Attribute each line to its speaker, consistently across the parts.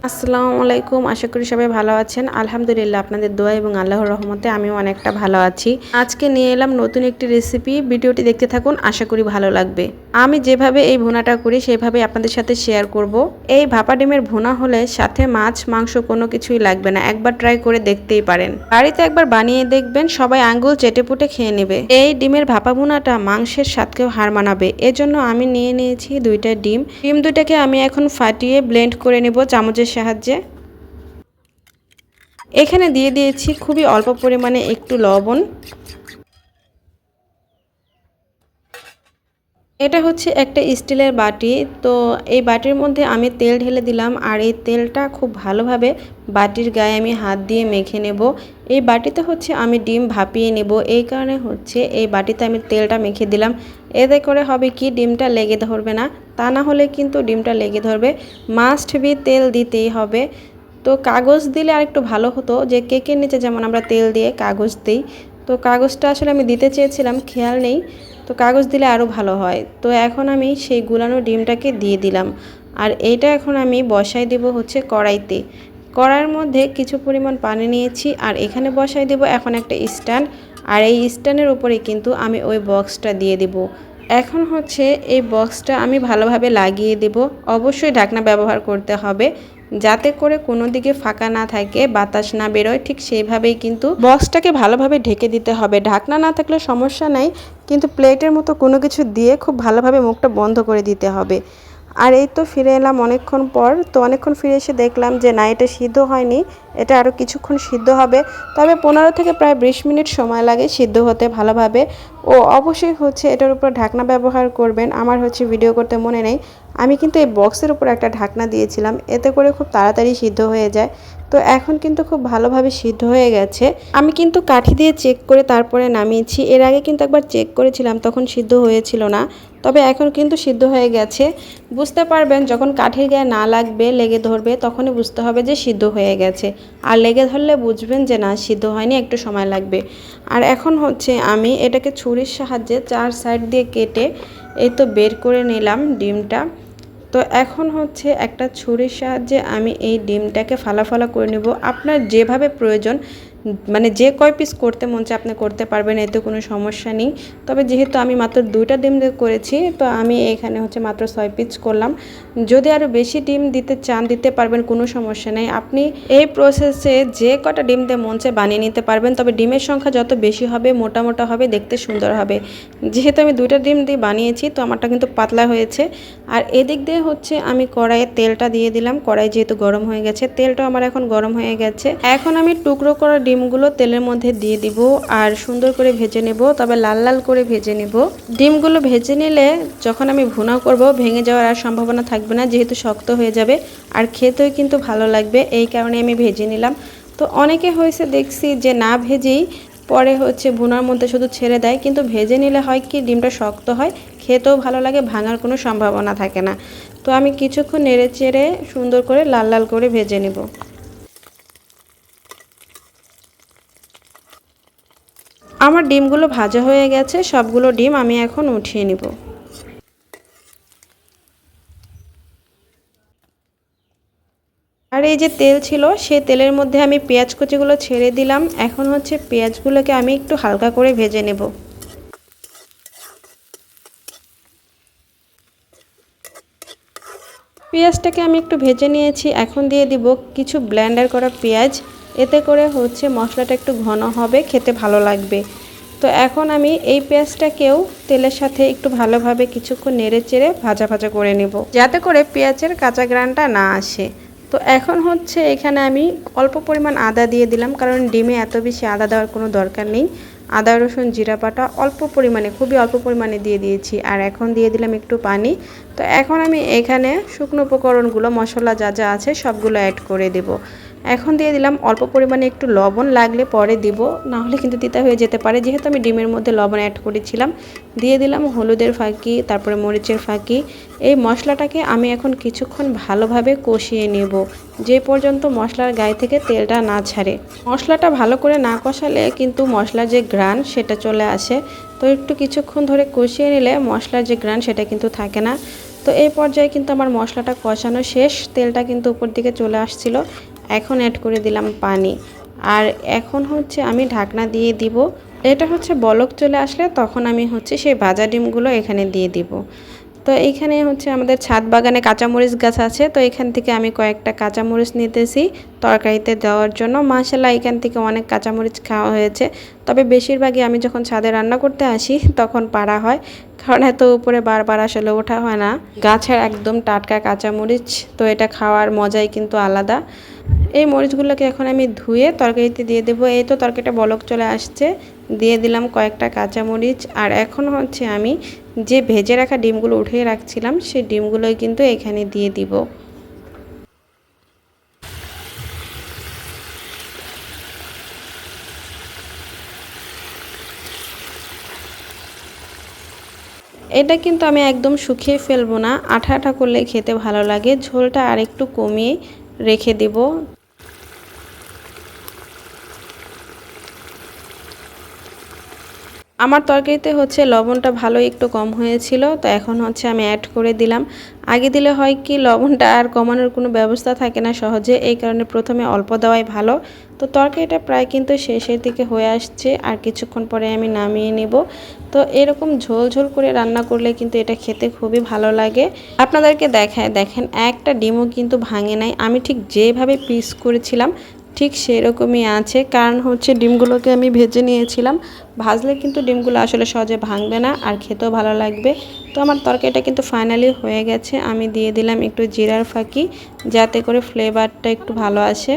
Speaker 1: আসসালামু আলাইকুম। আশা করি সবাই ভালো আছেন। আলহামদুলিল্লাহ আপনাদের দোয়া এবং আল্লাহর রহমতে আমিও অনেকটা ভালো আছি। আজকে নিয়ে এলাম নতুন একটি রেসিপি। ভিডিওটি দেখতে থাকুন, আশা করি ভালো লাগবে। আমি যেভাবে এই ভুনাটা করি সেভাবে আপনাদের সাথে শেয়ার করব। এই ভাপা ডিমের ভুনা হলে সাথে মাছ মাংস কোনো কিছুই লাগবে না, একবার ট্রাই করে দেখতেই পারেন। বাড়িতে একবার বানিয়ে দেখবেন, সবাই আঙ্গুল চেটেপুটে খেয়ে নেবে। এই ডিমের ভাপা ভুনাটা মাংসের স্বাদকেও হার মানাবে। এজন্য আমি নিয়ে নিয়েছি 2টা ডিম। ডিম দুটাকে আমি এখন ফাটিয়ে ব্লেন্ড করে নেব চামচের সাহায্যে। এখানে দিয়ে দিয়েছি খুবই অল্প পরিমাণে একটু লবণ। এটা হচ্ছে একটা স্টিলের বাটি। তো এই বাটির মধ্যে আমি তেল ঢেলে দিলাম, আর এই তেলটা খুব ভালোভাবে বাটির গায়ে আমি হাত দিয়ে মেখে নেব। এই বাটিতে হচ্ছে আমি ডিম ভাপিয়ে নেব, এই কারণে হচ্ছে এই বাটিতে আমি তেলটা মেখে দিলাম। এতে করে হবে কি, ডিমটা লেগে ধরবে না। তা না হলে কিন্তু ডিমটা লেগে ধরবে। মাস্ট বি তেল দিতেই হবে। তো কাগজ দিলে আর একটু ভালো হতো, যে কেকের নিচে যেমন আমরা তেল দিয়ে কাগজ দিই, তো কাগজটা আসলে আমি দিতে চেয়েছিলাম, খেয়াল নেই। তো কাগজ দিলে আরও ভালো হয়। তো এখন আমি সেই গুলানো ডিমটাকে দিয়ে দিলাম, আর এইটা এখন আমি বসাই দেব হচ্ছে কড়াইতে। কড়াইয়ের মধ্যে কিছু পরিমাণ পানি নিয়েছি, আর এখানে বসাই দেব এখন একটা স্ট্যান্ড। আর এই স্ট্যান্ডের উপরে কিন্তু আমি ওই বক্সটা দিয়ে দেব। এখন হচ্ছে এই বক্সটা আমি ভালোভাবে লাগিয়ে দেব। অবশ্যই ঢাকনা ব্যবহার করতে হবে, যাতে করে কোনো দিকে ফাঁকা না থাকে, বাতাস না বেরোয়। ঠিক সেইভাবেই কিন্তু বক্সটাকে ভালোভাবে ঢেকে দিতে হবে। ঢাকনা না থাকলে সমস্যা নাই, কিন্তু প্লেটের মতো কোনো কিছু দিয়ে খুব ভালোভাবে মুখটা বন্ধ করে দিতে হবে। আর এই তো ফিরে এলাম অনেকক্ষণ পর। তো অনেকক্ষণ ফিরে এসে দেখলাম যে না, এটা সিদ্ধ হয়নি, এটা আরও কিছুক্ষণ সিদ্ধ হবে। তবে 15 থেকে প্রায় 20 মিনিট সময় লাগে সিদ্ধ হতে ভালোভাবে। ও অবশ্যই হচ্ছে এটার উপর ঢাকনা ব্যবহার করবেন। আমার হচ্ছে ভিডিও করতে মনে নেই, আমি কিন্তু এই বক্সের উপর একটা ঢাকনা দিয়েছিলাম, এতে করে খুব তাড়াতাড়ি সিদ্ধ হয়ে যায়। তো এখন কিন্তু খুব ভালোভাবে সিদ্ধ হয়ে গেছে। আমি কিন্তু কাঠি দিয়ে চেক করে তারপরে নামিয়েছি। এর আগে কিন্তু একবার চেক করেছিলাম, তখন সিদ্ধ হয়েছিল না। তবে এখন কিন্তু সিদ্ধ হয়ে গেছে। বুঝতে পারবেন যখন কাঠির গায়ে না লাগবে, লেগে ধরবে, তখনই বুঝতে হবে যে সিদ্ধ হয়ে গেছে। আর লেগে ধরলে বুঝবেন যে না, সিদ্ধ হয়নি, একটু সময় লাগবে। আর এখন হচ্ছে আমি এটাকে ছুরির সাহায্যে 4 সাইড দিয়ে কেটে এই তো বের করে নিলাম ডিমটা। তো এখন হচ্ছে একটা ছুরির সাহায্যে আমি এই ডিমটাকে ফালা ফালা করে নেব। আপনার যেভাবে প্রয়োজন, মানে যে কয় পিস করতে মন চায় আপনি করতে পারবেন, এতে কোনো সমস্যা নেই। তবে যেহেতু আমি মাত্র 2টা ডিম দিয়ে করেছি, তো আমি এখানে হচ্ছে মাত্র 6 পিস করলাম। যদি আরও বেশি ডিম দিতে চান দিতে পারবেন, কোনো সমস্যা নেই। আপনি এই প্রসেসে যে কটা ডিম দিয়ে মন চায় বানিয়ে নিতে পারবেন। তবে ডিমের সংখ্যা যত বেশি হবে, মোটা মোটা হবে, দেখতে সুন্দর হবে। যেহেতু আমি 2টা ডিম দিয়ে বানিয়েছি, তো আমারটা কিন্তু পাতলা হয়েছে। আর এদিক দিয়ে হচ্ছে আমি কড়াইয়ে তেলটা দিয়ে দিলাম। কড়াই যেহেতু গরম হয়ে গেছে, তেলটা আমার এখন গরম হয়ে গেছে। এখন আমি টুকরো করা ডিমগুলো তেলের মধ্যে দিয়ে দিব, আর সুন্দর করে ভেজে নেব। তবে লাল লাল করে ভেজে নেব। ডিমগুলো ভেজে নিলে যখন আমি ভুনা করব, ভেঙে যাওয়ার আর সম্ভাবনা থাকবে না, যেহেতু শক্ত হয়ে যাবে। আর খেতেও কিন্তু ভালো লাগবে, এই কারণে আমি ভেজে নিলাম। তো অনেকে হয়েছে দেখছি যে না ভেজেই পরে হচ্ছে ভুনার মধ্যে শুধু ছেড়ে দেয়, কিন্তু ভেজে নিলে হয় কি, ডিমটা শক্ত হয়, খেতেও ভালো লাগে, ভাঙার কোনো সম্ভাবনা থাকে না। তো আমি কিছুক্ষণ নেড়ে চেড়ে সুন্দর করে লাল লাল করে ভেজে নেব। আমার ডিমগুলো ভাজা হয়ে গেছে, সবগুলো ডিম আমি এখন উঠিয়ে নেব। আর এই যে তেল ছিল, সেই তেলের মধ্যে আমি পেঁয়াজ কুচিগুলো ছেড়ে দিলাম। এখন হচ্ছে পেঁয়াজগুলোকে আমি একটু হালকা করে ভেজে নেব। পেঁয়াজটাকে আমি একটু ভেজে নিয়েছি। এখন দিয়ে দিব কিছু ব্লেন্ডার করা পেঁয়াজ। এতে করে হচ্ছে মশলাটা একটু ঘন হবে, খেতে ভালো লাগবে। তো এখন আমি এই পেঁয়াজটাকেও তেলের সাথে একটু ভালোভাবে কিছুক্ষণ নেড়ে চেড়ে ভাজা ভাজা করে নেব, যাতে করে পেঁয়াজের কাঁচা গ্রানটা না আসে। তো এখন হচ্ছে এখানে আমি অল্প পরিমাণ আদা দিয়ে দিলাম, কারণ ডিমে এত বেশি আদা দেওয়ার কোনো দরকার নেই। আদা রসুন জিরা বাটা অল্প পরিমাণে, খুবই অল্প পরিমাণে দিয়ে দিয়েছি। আর এখন দিয়ে দিলাম একটু পানি। তো এখন আমি এখানে শুকনো উপকরণগুলো, মশলা যা যা আছে সবগুলো অ্যাড করে দেব। এখন দিয়ে দিলাম অল্প পরিমাণে একটু লবণ, লাগলে পরে দিব, না হলে কিন্তু তিতা হয়ে যেতে পারে, যেহেতু আমি ডিমের মধ্যে লবণ অ্যাড করেছিলাম। দিয়ে দিলাম হলুদের ফাঁকি, তারপরে মরিচের ফাঁকি। এই মশলাটাকে আমি এখন কিছুক্ষণ ভালোভাবে কষিয়ে নেব, যে পর্যন্ত মশলার গায়ে থেকে তেলটা না ছাড়ে। মশলাটা ভালো করে না কষালে কিন্তু মশলার যে ঘ্রাণ সেটা চলে আসে। তো একটু কিছুক্ষণ ধরে কষিয়ে নিলে মশলার যে ঘ্রাণ সেটা কিন্তু থাকে না। তো এই পর্যায়ে কিন্তু আমার মশলাটা কষানো শেষ, তেলটা কিন্তু উপর দিকে চলে আসছিল। এখন অ্যাড করে দিলাম পানি, আর এখন হচ্ছে আমি ঢাকনা দিয়ে দিব। এটা হচ্ছে বলক চলে আসলে তখন আমি হচ্ছে সেই ভাজা ডিমগুলো এখানে দিয়ে দিব। তো এইখানে হচ্ছে আমাদের ছাদ বাগানে কাঁচামরিচ গাছ আছে, তো এখান থেকে আমি কয়েকটা কাঁচামরিচ নিতেছি তরকারিতে দেওয়ার জন্য। মাশাআল্লাহ এখান থেকে অনেক কাঁচামরিচ খাওয়া হয়েছে, তবে বেশিরভাগই আমি যখন ছাদে রান্না করতে আসি তখন পাড়া হয়, কারণ এত উপরে বারবার আসলে ওঠা হয় না। গাছের একদম টাটকা কাঁচামরিচ, তো এটা খাওয়ার মজাই কিন্তু আলাদা। এই মরিচগুলোকে এখন আমি ধুয়ে তরকারিতে দিয়ে দেবো। এই তো তরকারিটা বলক চলে আসছে, দিয়ে দিলাম কয়েকটা কাঁচামরিচ। আর এখন হচ্ছে আমি যে ভেজে রাখা ডিমগুলো উঠিয়ে রাখছিলাম সেই ডিমগুলোই কিন্তু এখানে দিয়ে দিব। এটা কিন্তু আমি একদম শুকিয়ে ফেলবো না, আঠা আঠা করলে খেতে ভালো লাগে। ঝোলটা আর একটু কমিয়ে রেখে দিব। আমার তরকারিতে হচ্ছে লবণটা ভালো একটু কম হয়েছিল, তো এখন হচ্ছে আমি অ্যাড করে দিলাম। আগে দিলে হয় কি লবণটা আর কমানোর কোনো ব্যবস্থা থাকে না সহজে, এই কারণে প্রথমে অল্প দেওয়াই ভালো। তো তরকারিটা প্রায় কিন্তু শেষের দিকে হয়ে আসছে, আর কিছুক্ষণ পরে আমি নামিয়ে নেব। তো এরকম ঝোল ঝোল করে রান্না করলে কিন্তু এটা খেতে খুবই ভালো লাগে। আপনাদেরকে দেখায় দেখেন, একটা ডিমও কিন্তু ভাঙে নাই। আমি ঠিক যেভাবে পিস করেছিলাম ঠিক সেরকমই আছে, কারণ হচ্ছে ডিমগুলোকে আমি ভেজে নিয়েছিলাম। ভাজলে কিন্তু ডিমগুলো আসলে সহজে ভাঙবে না, আর খেতেও ভালো লাগবে। তো আমার তরকারিটা কিন্তু ফাইনালি হয়ে গেছে। আমি দিয়ে দিলাম একটু জিরার ফাঁকি, যাতে করে ফ্লেভারটা একটু ভালো আসে।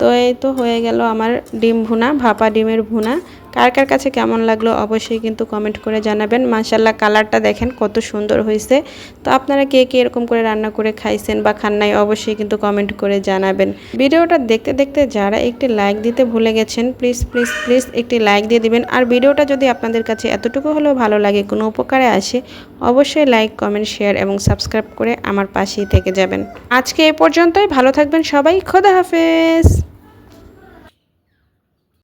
Speaker 1: তো এই তো হয়ে গেল আমার ডিম ভুনা, ভাপা ডিমের ভুনা। কার কার কাছে কেমন লাগলো অবশ্যই কিন্তু কমেন্ট করে জানাবেন। মাশাআল্লাহ কালারটা দেখেন কত সুন্দর হয়েছে। তো আপনারা কে কে এরকম করে রান্না করে খাইছেন বা খান নাই অবশ্যই কিন্তু কমেন্ট করে জানাবেন। ভিডিওটা দেখতে দেখতে যারা একটি লাইক দিতে ভুলে গেছেন প্লিজ প্লিজ প্লিজ একটি লাইক দিয়ে দিবেন। আর ভিডিওটা যদি আপনাদের কাছে এতটুকু হলেও ভালো লাগে, কোনো উপকারে আসে, অবশ্যই লাইক কমেন্ট শেয়ার এবং সাবস্ক্রাইব করে আমার পাশেই থেকে যাবেন। আজকে এ পর্যন্তই, ভালো থাকবেন সবাই, খোদা হাফেজ।